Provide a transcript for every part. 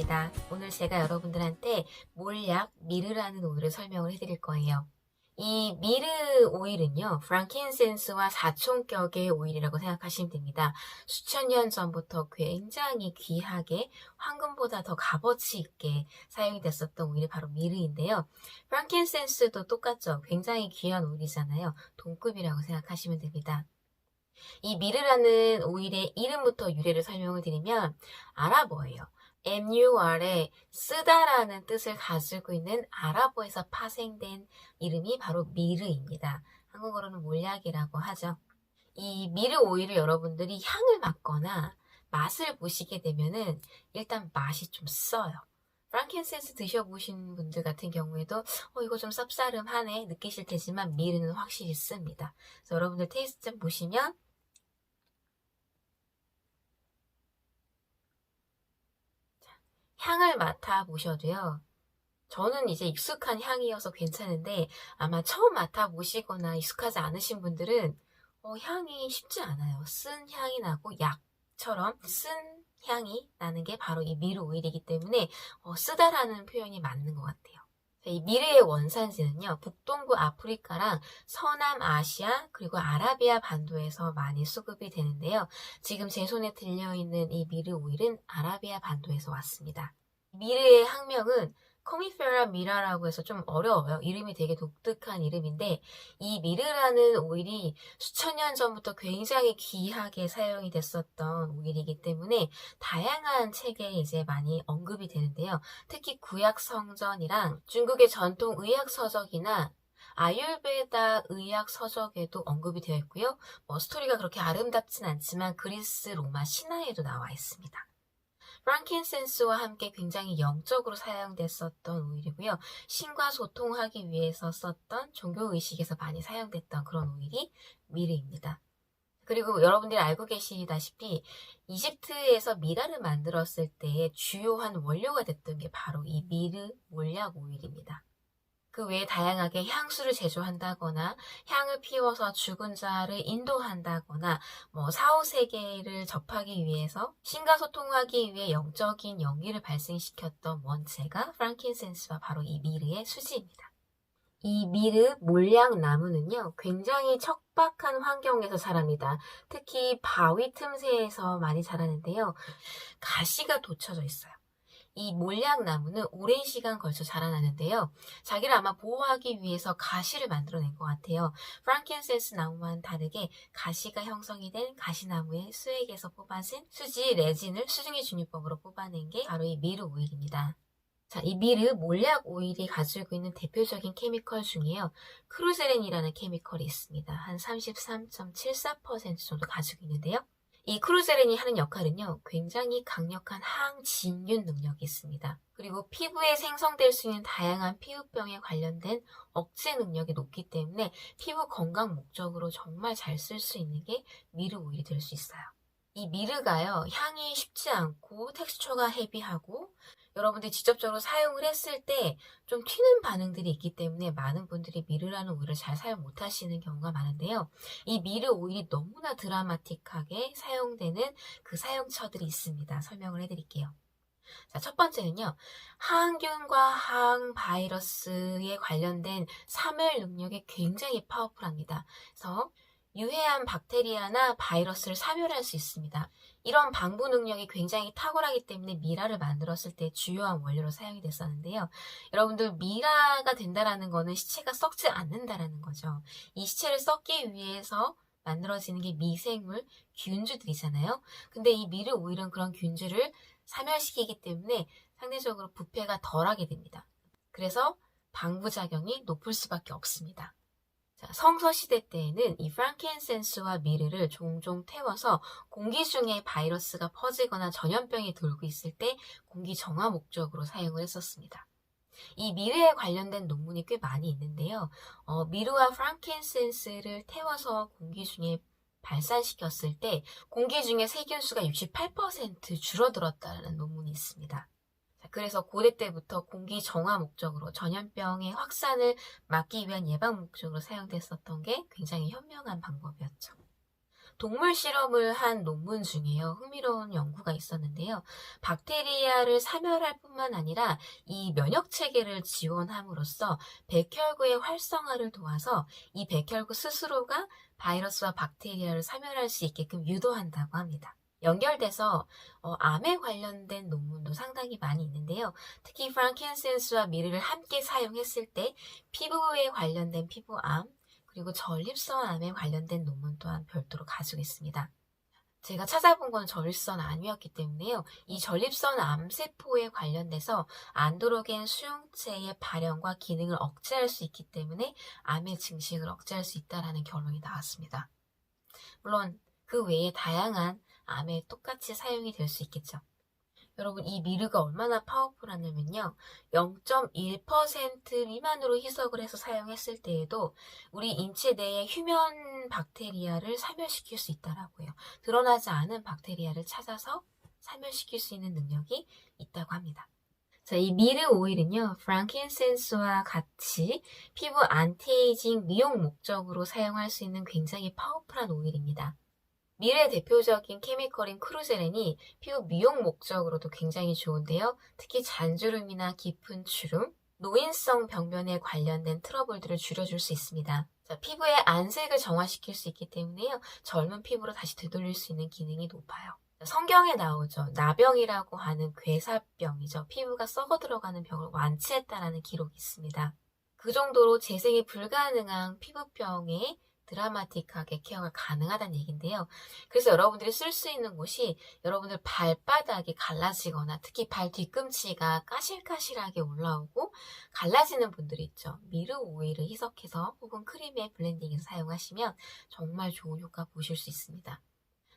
반갑습니다. 오늘 제가 여러분들한테 몰약 미르라는 오일을 설명을 해드릴 거예요. 이 미르 오일은요, 프랑킨센스와 사촌격의 오일이라고 생각하시면 됩니다. 수천 년 전부터 굉장히 귀하게 황금보다 더 값어치 있게 사용이 됐었던 오일이 바로 미르인데요. 프랑킨센스도 똑같죠. 굉장히 귀한 오일이잖아요. 동급이라고 생각하시면 됩니다. 이 미르라는 오일의 이름부터 유래를 설명을 드리면 아랍어예요. MUR에 쓰다라는 뜻을 가지고 있는 아랍어에서 파생된 이름이 바로 미르입니다. 한국어로는 몰약이라고 하죠. 이 미르 오일을 여러분들이 향을 맡거나 맛을 보시게 되면은 일단 맛이 좀 써요. 프랑킨센스 드셔보신 분들 같은 경우에도 이거 좀 쌉싸름하네 느끼실 테지만 미르는 확실히 씁니다. 그래서 여러분들 테이스트 좀 보시면 향을 맡아보셔도요. 저는 이제 익숙한 향이어서 괜찮은데 아마 처음 맡아보시거나 익숙하지 않으신 분들은 향이 쉽지 않아요. 쓴 향이 나고 약처럼 쓴 향이 나는 게 바로 이 미르 오일이기 때문에 쓰다라는 표현이 맞는 것 같아요. 이 미르의 원산지는요, 북동부 아프리카랑 서남아시아 그리고 아라비아 반도에서 많이 수급이 되는데요. 지금 제 손에 들려있는 이 미르 오일은 아라비아 반도에서 왔습니다. 미르의 학명은 커미페라 미라라고 해서 좀 어려워요. 이름이 되게 독특한 이름인데 이 미르라는 오일이 수천 년 전부터 굉장히 귀하게 사용이 됐었던 오일이기 때문에 다양한 책에 이제 많이 언급이 되는데요. 특히 구약 성전이랑 중국의 전통 의학 서적이나 아율베다 의학 서적에도 언급이 되어 있고요. 스토리가 그렇게 아름답진 않지만 그리스 로마 신화에도 나와 있습니다. 프랑킨센스와 함께 굉장히 영적으로 사용됐었던 오일이고요. 신과 소통하기 위해서 썼던 종교의식에서 많이 사용됐던 그런 오일이 미르입니다. 그리고 여러분들이 알고 계시다시피 이집트에서 미라를 만들었을 때 주요한 원료가 됐던 게 바로 이 미르 몰약 오일입니다. 그 외에 다양하게 향수를 제조한다거나 향을 피워서 죽은 자를 인도한다거나 4, 5세계를 접하기 위해서 신과 소통하기 위해 영적인 연기를 발생시켰던 원체가 프랑킨센스와 바로 이 미르의 수지입니다. 이 미르 몰약 나무는요, 굉장히 척박한 환경에서 자랍니다. 특히 바위 틈새에서 많이 자라는데요. 가시가 돋쳐져 있어요. 이 몰약나무는 오랜 시간 걸쳐 자라나는데요. 자기를 아마 보호하기 위해서 가시를 만들어낸 것 같아요. 프랑킨센스 나무와는 다르게 가시가 형성이 된 가시나무의 수액에서 뽑아진 수지 레진을 수증기 준유법으로 뽑아낸 게 바로 이 미르 오일입니다. 자, 이 미르 몰약 오일이 가지고 있는 대표적인 케미컬 중에요. 크루제린이라는 케미컬이 있습니다. 한 33.74% 정도 가지고 있는데요. 이 크루제린이 하는 역할은요, 굉장히 강력한 항진균 능력이 있습니다. 그리고 피부에 생성될 수 있는 다양한 피부병에 관련된 억제 능력이 높기 때문에 피부 건강 목적으로 정말 잘 쓸 수 있는 게 미르 오일이 될 수 있어요. 이 미르가요, 향이 쉽지 않고 텍스처가 헤비하고 여러분들이 직접적으로 사용을 했을 때 좀 튀는 반응들이 있기 때문에 많은 분들이 미르라는 오일을 잘 사용 못 하시는 경우가 많은데요. 이 미르 오일이 너무나 드라마틱하게 사용되는 그 사용처들이 있습니다. 설명을 해드릴게요. 자, 첫 번째는요. 항균과 항바이러스에 관련된 사멸 능력이 굉장히 파워풀합니다. 그래서 유해한 박테리아나 바이러스를 사멸할 수 있습니다. 이런 방부 능력이 굉장히 탁월하기 때문에 미라를 만들었을 때 주요한 원료로 사용이 됐었는데요. 여러분들 미라가 된다라는 거는 시체가 썩지 않는다라는 거죠. 이 시체를 썩기 위해서 만들어지는 게 미생물, 균주들이잖아요. 근데 이 미르 오일은 그런 균주를 사멸시키기 때문에 상대적으로 부패가 덜하게 됩니다. 그래서 방부작용이 높을 수밖에 없습니다. 자, 성서시대 때에는 이 프랑킨센스와 미르를 종종 태워서 공기 중에 바이러스가 퍼지거나 전염병이 돌고 있을 때 공기 정화 목적으로 사용을 했었습니다. 이 미르에 관련된 논문이 꽤 많이 있는데요. 미르와 프랑킨센스를 태워서 공기 중에 발산시켰을 때 공기 중에 세균수가 68% 줄어들었다는 논문이 있습니다. 그래서 고대 때부터 공기 정화 목적으로 전염병의 확산을 막기 위한 예방 목적으로 사용됐었던 게 굉장히 현명한 방법이었죠. 동물 실험을 한 논문 중에요. 흥미로운 연구가 있었는데요. 박테리아를 사멸할 뿐만 아니라 이 면역 체계를 지원함으로써 백혈구의 활성화를 도와서 이 백혈구 스스로가 바이러스와 박테리아를 사멸할 수 있게끔 유도한다고 합니다. 연결돼서 암에 관련된 논문도 상당히 많이 있는데요. 특히 프랑킨센스와 미르를 함께 사용했을 때 피부에 관련된 피부암, 그리고 전립선암에 관련된 논문 또한 별도로 가지고 있습니다. 제가 찾아본 건 전립선 암이었기 때문에요. 이 전립선 암세포에 관련돼서 안드로겐 수용체의 발현과 기능을 억제할 수 있기 때문에 암의 증식을 억제할 수 있다는 결론이 나왔습니다. 물론 그 외에 다양한 암에 똑같이 사용이 될 수 있겠죠. 여러분, 이 미르가 얼마나 파워풀하냐면요. 0.1% 미만으로 희석을 해서 사용했을 때에도 우리 인체 내의 휴면 박테리아를 사멸시킬 수 있다라고 해요. 드러나지 않은 박테리아를 찾아서 사멸시킬 수 있는 능력이 있다고 합니다. 자, 이 미르 오일은요, 프랑킨센스와 같이 피부 안티에이징 미용 목적으로 사용할 수 있는 굉장히 파워풀한 오일입니다. 미르의 대표적인 케미컬인 크루제렌이 피부 미용 목적으로도 굉장히 좋은데요. 특히 잔주름이나 깊은 주름, 노인성 병변에 관련된 트러블들을 줄여줄 수 있습니다. 자, 피부의 안색을 정화시킬 수 있기 때문에요. 젊은 피부로 다시 되돌릴 수 있는 기능이 높아요. 성경에 나오죠. 나병이라고 하는 괴사병이죠. 피부가 썩어 들어가는 병을 완치했다라는 기록이 있습니다. 그 정도로 재생이 불가능한 피부병에 드라마틱하게 케어가 가능하다는 얘기인데요. 그래서 여러분들이 쓸 수 있는 곳이 여러분들 발바닥이 갈라지거나 특히 발 뒤꿈치가 까실까실하게 올라오고 갈라지는 분들이 있죠. 미르 오일을 희석해서 혹은 크림에 블렌딩해서 사용하시면 정말 좋은 효과 보실 수 있습니다.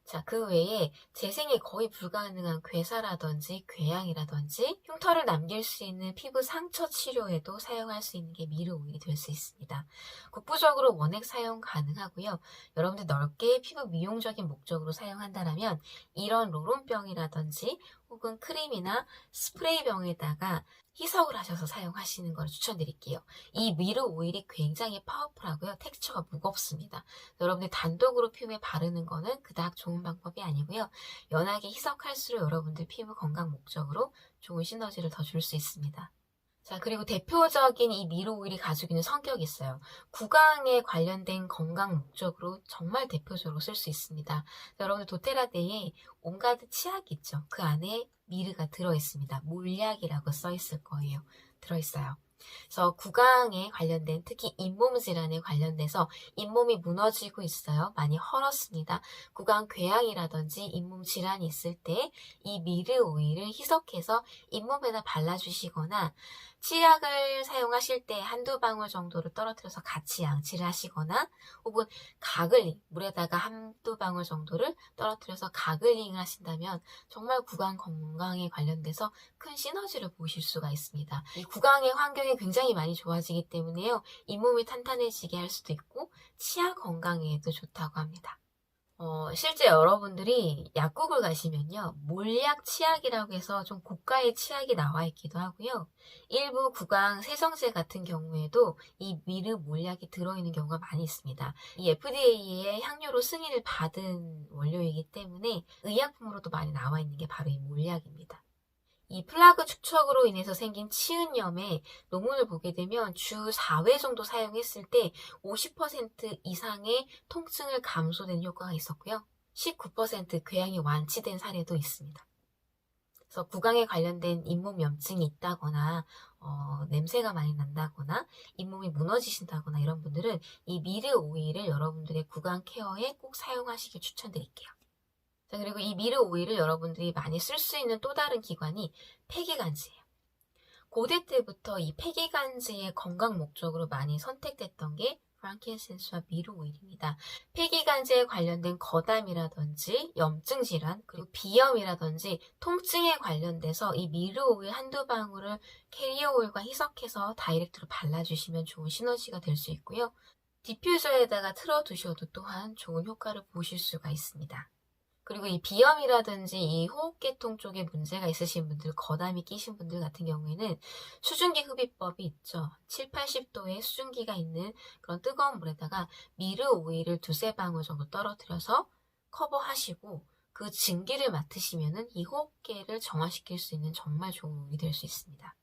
자, 그 외에 재생이 거의 불가능한 괴사라든지 궤양이라든지 흉터를 남길 수 있는 피부 상처 치료에도 사용할 수 있는 게 미르 오일이 될 수 있습니다. 국부적으로 원액 사용 가능하고요. 여러분들 넓게 피부 미용적인 목적으로 사용한다면 이런 로론병이라든지 혹은 크림이나 스프레이병에다가 희석을 하셔서 사용하시는 걸 추천드릴게요. 이 미르 오일이 굉장히 파워풀하고요. 텍스처가 무겁습니다. 여러분들 단독으로 피부에 바르는 거는 그닥 좋은 방법이 아니고요. 연하게 희석할수록 여러분들 피부 건강 목적으로 좋은 시너지를 더 줄 수 있습니다. 자, 그리고 대표적인 이 미르 오일이 가지고 있는 성격이 있어요. 구강에 관련된 건강 목적으로 정말 대표적으로 쓸 수 있습니다. 여러분들 도테라데에 온갖 치약이 있죠. 그 안에 미르가 들어있습니다. 몰약이라고 써있을 거예요. 들어있어요. 그래서 구강에 관련된 특히 잇몸 질환에 관련돼서 잇몸이 무너지고 있어요. 많이 헐었습니다. 구강 궤양이라든지 잇몸 질환이 있을 때 이 미르 오일을 희석해서 잇몸에다 발라주시거나 치약을 사용하실 때 한두 방울 정도를 떨어뜨려서 같이 양치를 하시거나 혹은 가글링, 물에다가 한두 방울 정도를 떨어뜨려서 가글링을 하신다면 정말 구강 건강에 관련돼서 큰 시너지를 보실 수가 있습니다. 이 구강의 환경이 굉장히 많이 좋아지기 때문에요. 잇몸이 탄탄해지게 할 수도 있고 치아 건강에도 좋다고 합니다. 실제 여러분들이 약국을 가시면요. 몰약 치약이라고 해서 좀 고가의 치약이 나와 있기도 하고요. 일부 구강 세정제 같은 경우에도 이 미르 몰약이 들어있는 경우가 많이 있습니다. 이 FDA의 향료로 승인을 받은 원료이기 때문에 의약품으로도 많이 나와 있는 게 바로 이 몰약입니다. 이 플라그 축척으로 인해서 생긴 치은염에 논문을 보게 되면 주 4회 정도 사용했을 때 50% 이상의 통증을 감소된 효과가 있었고요. 19% 궤양이 완치된 사례도 있습니다. 그래서 구강에 관련된 잇몸 염증이 있다거나 냄새가 많이 난다거나 잇몸이 무너지신다거나 이런 분들은 이 미르 오일을 여러분들의 구강 케어에 꼭 사용하시길 추천드릴게요. 자, 그리고 이 미르 오일을 여러분들이 많이 쓸 수 있는 또 다른 기관이 폐기간지예요. 고대 때부터 이 폐기간지의 건강 목적으로 많이 선택됐던 게 프랑킨센스와 미르 오일입니다. 폐기간지에 관련된 거담이라든지 염증 질환, 그리고 비염이라든지 통증에 관련돼서 이 미르 오일 한두 방울을 캐리어 오일과 희석해서 다이렉트로 발라주시면 좋은 시너지가 될 수 있고요. 디퓨저에다가 틀어두셔도 또한 좋은 효과를 보실 수가 있습니다. 그리고 이 비염이라든지 이 호흡계통 쪽에 문제가 있으신 분들, 거담이 끼신 분들 같은 경우에는 수증기 흡입법이 있죠. 7, 80도의 수증기가 있는 그런 뜨거운 물에다가 미르 오일을 두세 방울 정도 떨어뜨려서 커버하시고 그 증기를 맡으시면은 이 호흡기를 정화시킬 수 있는 정말 좋은 오일이 될 수 있습니다.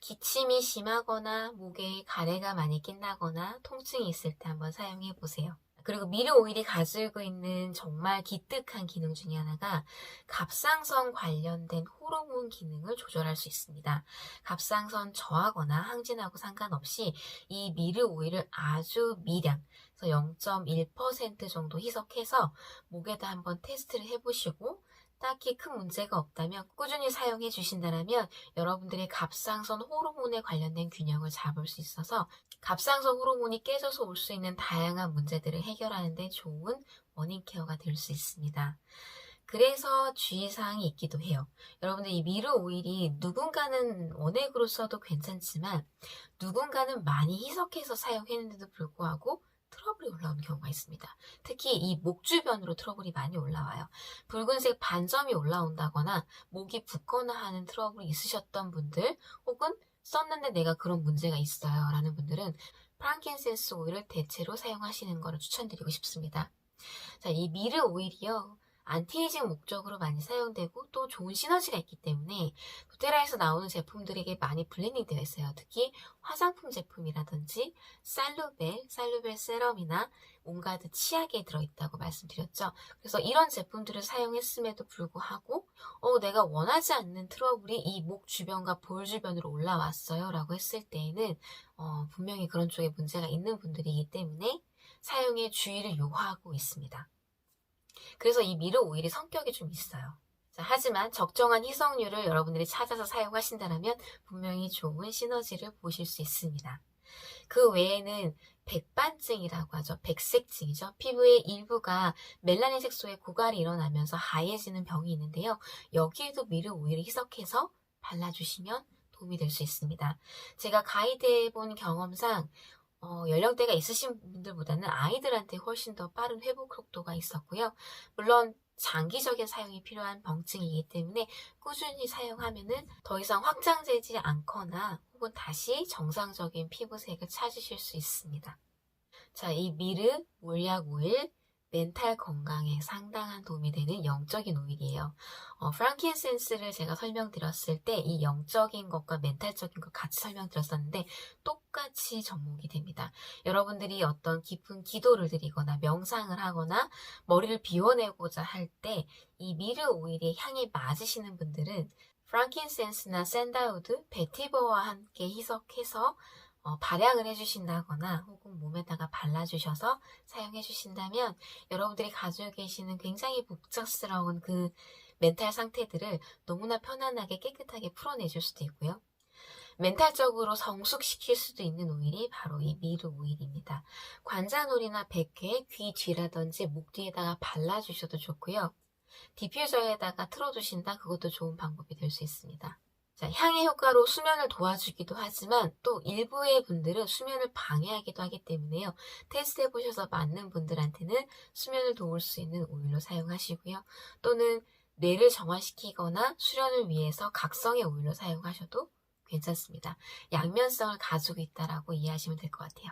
기침이 심하거나 목에 가래가 많이 낀다거나 통증이 있을 때 한번 사용해 보세요. 그리고 미르 오일이 가지고 있는 정말 기특한 기능 중에 하나가 갑상선 관련된 호르몬 기능을 조절할 수 있습니다. 갑상선 저하거나 항진하고 상관없이 이 미르 오일을 아주 미량, 그래서 0.1% 정도 희석해서 목에다 한번 테스트를 해보시고 딱히 큰 문제가 없다면 꾸준히 사용해 주신다면 여러분들의 갑상선 호르몬에 관련된 균형을 잡을 수 있어서 갑상선 호르몬이 깨져서 올 수 있는 다양한 문제들을 해결하는 데 좋은 원인 케어가 될 수 있습니다. 그래서 주의사항이 있기도 해요. 여러분들 이 미르 오일이 누군가는 원액으로 써도 괜찮지만 누군가는 많이 희석해서 사용했는데도 불구하고 트러블이 올라오는 경우가 있습니다. 특히 이 목 주변으로 트러블이 많이 올라와요. 붉은색 반점이 올라온다거나 목이 붓거나 하는 트러블이 있으셨던 분들 혹은 썼는데 내가 그런 문제가 있어요 라는 분들은 프랑킨센스 오일을 대체로 사용하시는 것을 추천드리고 싶습니다. 자, 이 미르 오일이요. 안티에이징 목적으로 많이 사용되고 또 좋은 시너지가 있기 때문에 도테라에서 나오는 제품들에게 많이 블렌딩 되어 있어요. 특히 화장품 제품이라든지 살루벨 세럼이나 온갖 치약에 들어있다고 말씀드렸죠. 그래서 이런 제품들을 사용했음에도 불구하고 내가 원하지 않는 트러블이 이 목 주변과 볼 주변으로 올라왔어요 라고 했을 때에는 분명히 그런 쪽에 문제가 있는 분들이기 때문에 사용에 주의를 요하고 있습니다. 그래서 이 미르 오일이 성격이 좀 있어요. 자, 하지만 적정한 희석률을 여러분들이 찾아서 사용하신다면 분명히 좋은 시너지를 보실 수 있습니다. 그 외에는 백반증이라고 하죠. 백색증이죠. 피부의 일부가 멜라닌 색소의 고갈이 일어나면서 하얘지는 병이 있는데요. 여기에도 미르 오일을 희석해서 발라주시면 도움이 될 수 있습니다. 제가 가이드해본 경험상 연령대가 있으신 분들보다는 아이들한테 훨씬 더 빠른 회복 속도가 있었고요. 물론 장기적인 사용이 필요한 병증이기 때문에 꾸준히 사용하면은 더 이상 확장되지 않거나 혹은 다시 정상적인 피부색을 찾으실 수 있습니다. 자, 이 미르 몰약 오일 멘탈 건강에 상당한 도움이 되는 영적인 오일이에요. 프랑킨센스를 제가 설명드렸을 때 이 영적인 것과 멘탈적인 것 같이 설명드렸었는데 똑같이 접목이 됩니다. 여러분들이 어떤 깊은 기도를 드리거나 명상을 하거나 머리를 비워내고자 할 때 이 미르 오일의 향이 맞으시는 분들은 프랑킨센스나 샌달우드, 베티버와 함께 희석해서 발향을 해주신다거나 혹은 몸에다가 발라주셔서 사용해주신다면 여러분들이 가지고 계시는 굉장히 복잡스러운 그 멘탈 상태들을 너무나 편안하게 깨끗하게 풀어내줄 수도 있고요. 멘탈적으로 성숙시킬 수도 있는 오일이 바로 이 미르 오일입니다. 관자놀이나 백회, 귀 뒤라든지 목 뒤에다가 발라주셔도 좋고요. 디퓨저에다가 틀어두신다 그것도 좋은 방법이 될 수 있습니다. 자, 향의 효과로 수면을 도와주기도 하지만 또 일부의 분들은 수면을 방해하기도 하기 때문에요. 테스트 해보셔서 맞는 분들한테는 수면을 도울 수 있는 오일로 사용하시고요. 또는 뇌를 정화시키거나 수련을 위해서 각성의 오일로 사용하셔도 괜찮습니다. 양면성을 가지고 있다라고 이해하시면 될 것 같아요.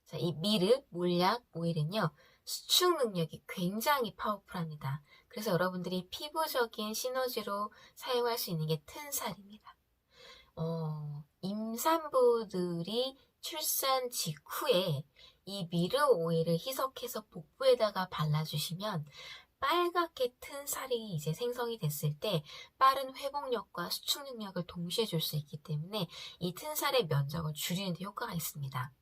자, 이 미르 몰약 오일은요. 수축 능력이 굉장히 파워풀합니다. 그래서 여러분들이 피부적인 시너지로 사용할 수 있는 게 튼살입니다. 임산부들이 출산 직후에 이 미르 오일을 희석해서 복부에다가 발라주시면 빨갛게 튼 살이 이제 생성이 됐을 때 빠른 회복력과 수축 능력을 동시에 줄 수 있기 때문에 이 튼 살의 면적을 줄이는 데 효과가 있습니다.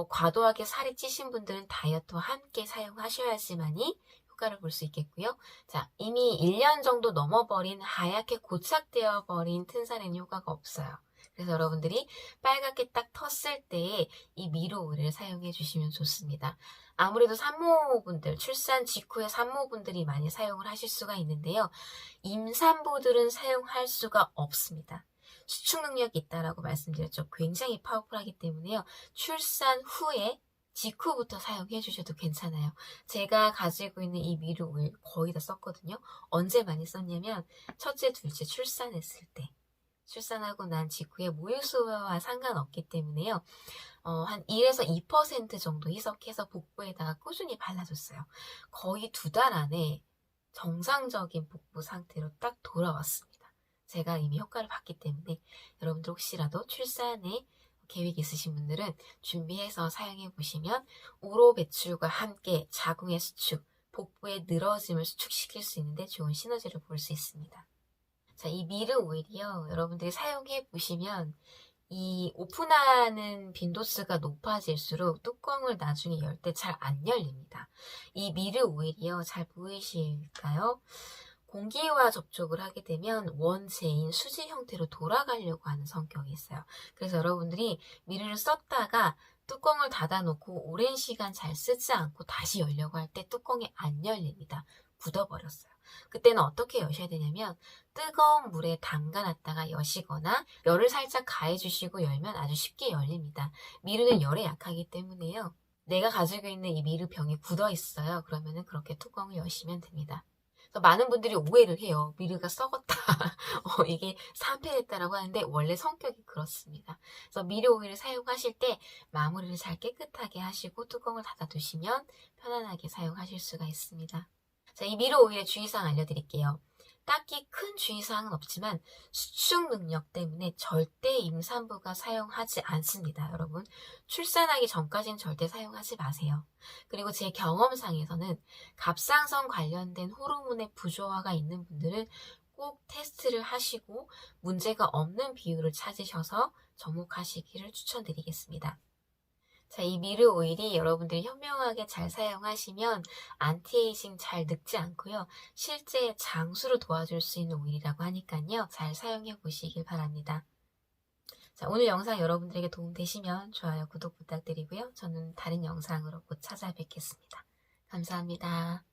과도하게 살이 찌신 분들은 다이어트와 함께 사용하셔야지만이 효과를 볼 수 있겠고요. 자, 이미 1년 정도 넘어버린 하얗게 고착되어 버린 튼살에는 효과가 없어요. 그래서 여러분들이 빨갛게 딱 텄을 때에 이 미르 오일을 사용해 주시면 좋습니다. 아무래도 산모분들, 출산 직후에 산모분들이 많이 사용을 하실 수가 있는데요. 임산부들은 사용할 수가 없습니다. 수축 능력이 있다라고 말씀드렸죠. 굉장히 파워풀하기 때문에요. 출산 후에 직후부터 사용해 주셔도 괜찮아요. 제가 가지고 있는 이 미르 오일 거의 다 썼거든요. 언제 많이 썼냐면 첫째, 둘째 출산했을 때. 출산하고 난 직후에 모유수유와 상관없기 때문에요. 한 1에서 2% 정도 희석해서 복부에다가 꾸준히 발라줬어요. 거의 2달 안에 정상적인 복부 상태로 딱 돌아왔습니다. 제가 이미 효과를 봤기 때문에 여러분들 혹시라도 출산에 계획 있으신 분들은 준비해서 사용해 보시면 우로 배출과 함께 자궁의 수축, 복부의 늘어짐을 수축시킬 수 있는데 좋은 시너지를 볼 수 있습니다. 자, 이 미르 오일이요. 여러분들이 사용해 보시면 이 오픈하는 빈도수가 높아질수록 뚜껑을 나중에 열 때 잘 안 열립니다. 이 미르 오일이요. 잘 보이실까요? 공기와 접촉을 하게 되면 원재인 수지 형태로 돌아가려고 하는 성격이 있어요. 그래서 여러분들이 미르를 썼다가 뚜껑을 닫아놓고 오랜 시간 잘 쓰지 않고 다시 열려고 할 때 뚜껑이 안 열립니다. 굳어버렸어요. 그때는 어떻게 여셔야 되냐면 뜨거운 물에 담가놨다가 여시거나 열을 살짝 가해주시고 열면 아주 쉽게 열립니다. 미르는 열에 약하기 때문에요. 내가 가지고 있는 이 미르 병이 굳어 있어요. 그러면은 그렇게 뚜껑을 여시면 됩니다. 그래서 많은 분들이 오해를 해요. 미르가 썩었다. 이게 산패됐다라고 하는데 원래 성격이 그렇습니다. 그래서 미르 오일을 사용하실 때 마무리를 잘 깨끗하게 하시고 뚜껑을 닫아두시면 편안하게 사용하실 수가 있습니다. 자, 이 미르 오일의 주의사항 알려드릴게요. 딱히 큰 주의사항은 없지만 수축 능력 때문에 절대 임산부가 사용하지 않습니다. 여러분, 출산하기 전까지는 절대 사용하지 마세요. 그리고 제 경험상에서는 갑상선 관련된 호르몬의 부조화가 있는 분들은 꼭 테스트를 하시고 문제가 없는 비율을 찾으셔서 접목하시기를 추천드리겠습니다. 자, 이 미르 오일이 여러분들이 현명하게 잘 사용하시면 안티에이징 잘 늙지 않고요. 실제 장수를 도와줄 수 있는 오일이라고 하니까요. 잘 사용해 보시길 바랍니다. 자, 오늘 영상 여러분들에게 도움되시면 좋아요, 구독 부탁드리고요. 저는 다른 영상으로 곧 찾아뵙겠습니다. 감사합니다.